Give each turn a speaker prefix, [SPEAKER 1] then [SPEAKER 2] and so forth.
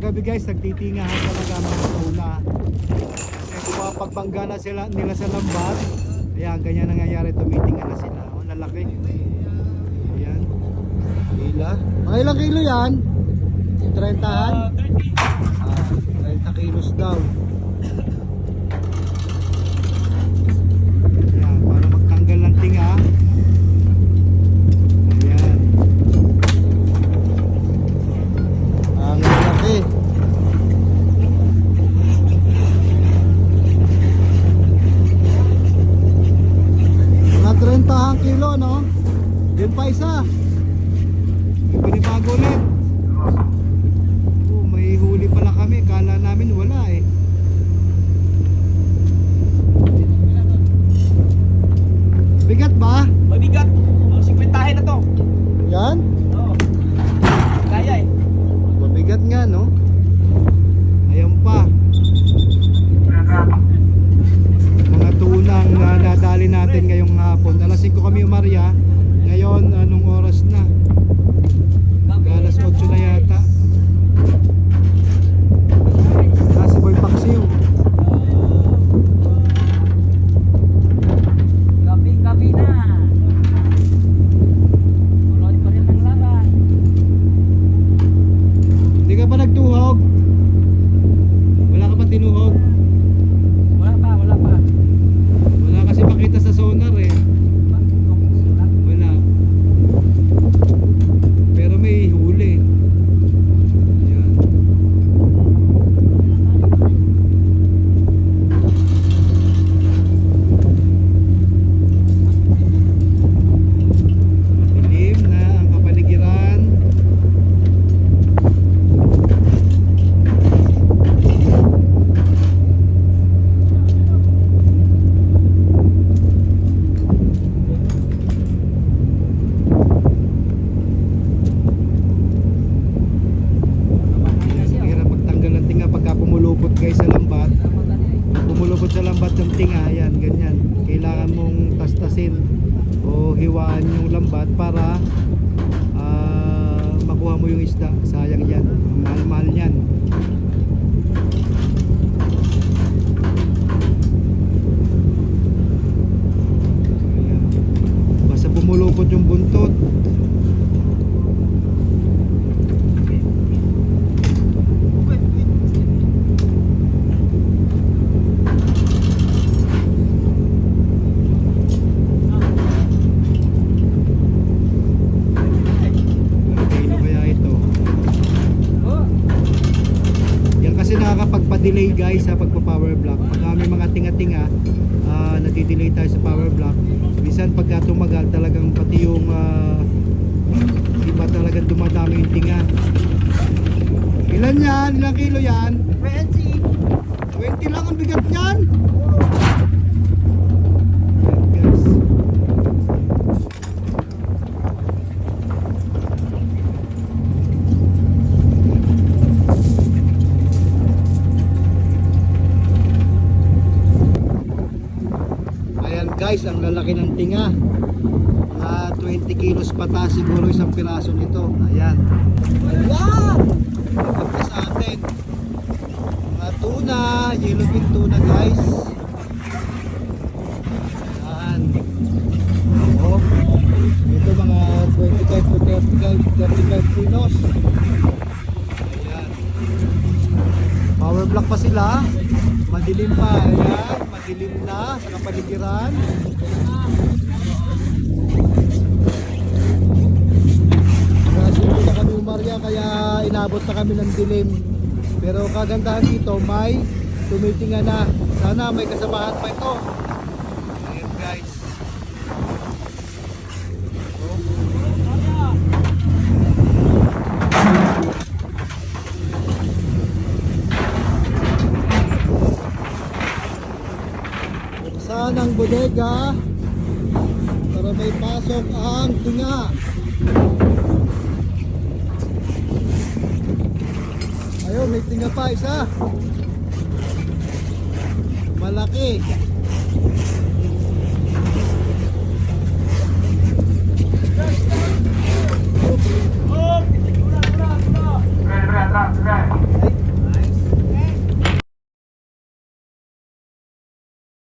[SPEAKER 1] kagabi guys, nagtitingahan talaga mga tuna. Kasi pumapagbangga na nila sa lambat. Ayan, ganyan nangyayari, tumitinga na sila. Oh, lalaki. Ayan. Hila. Mga ilang kilo yan? 30-han? 30 kilos daw. Ayan, para magtanggal ng tinga. Ayan. Ang laki. Mga 30 kilo, no? Yun pa isa. May panibago ulit. Oh, may huli pala kami. Kala namin wala eh. Bigat ba?
[SPEAKER 2] Mabigat. 50 na to.
[SPEAKER 1] Yan?
[SPEAKER 2] Oo. Kaya eh.
[SPEAKER 1] Mabigat nga, no? Ayan pa. Mga tunang nadali natin ngayong hapon. Alas 5 kami umarya. Ngayon, anong oras na? Alas 8 na yata. Si Boy Paksiw.
[SPEAKER 2] Gabi na. Tuloy pa rin ang laban.
[SPEAKER 1] Hindi ka pa nagtuhog? Wala ka pa tinuhog?
[SPEAKER 2] Wala pa.
[SPEAKER 1] Wala kasi makita sa sonar eh. Wala. Pero may huli. Ayan. Madilim na ang kapaligiran. Hirap magtanggal ng tinga pagka pumulupot guys sa lambat. Pumulupot sa lambat ng tinga, yan, ganyan. Kailangan mong tastasin o hiwaan yung lambat para makuha mo yung isda. Sayang yan, mahal-mahal yan. Ayan. Basta pumulupot yung buntot. Kilo kaya ito. Yan kasi nakakapagpa-delay guys sa pagpa-power block. Pag may mga tinga-tinga, nadidelay tayo sa power block. Minsan pagka tumagal talagang pati yung iba talagang dumadami yung tinga. Ilan yan? Ilang kilo yan?
[SPEAKER 2] 20.
[SPEAKER 1] 20 lang ang bigat yan? Ayan, guys. Ayan guys, ang lalaki ng tinga. Mga 20 kilos pata siguro isang piraso nito. Ayan. Ayan! Pagka sa atin. Mga tuna, yellowfin tuna guys. Ayan. Oh. Ito mga 25 to 35 kilos. Ayan. Power block pa sila. Madilim pa. Ayan. Madilim na sa kapaligiran. Nagsimula na kami umarya kaya inabot na kami ng dilim. Pero kagandahan dito may tumitinga na. Sana may kasamahan pa ito. Ayan guys. Buksan ang bodega para may pasok ang tinga. Ayun, may tinga pa isa. Malaki.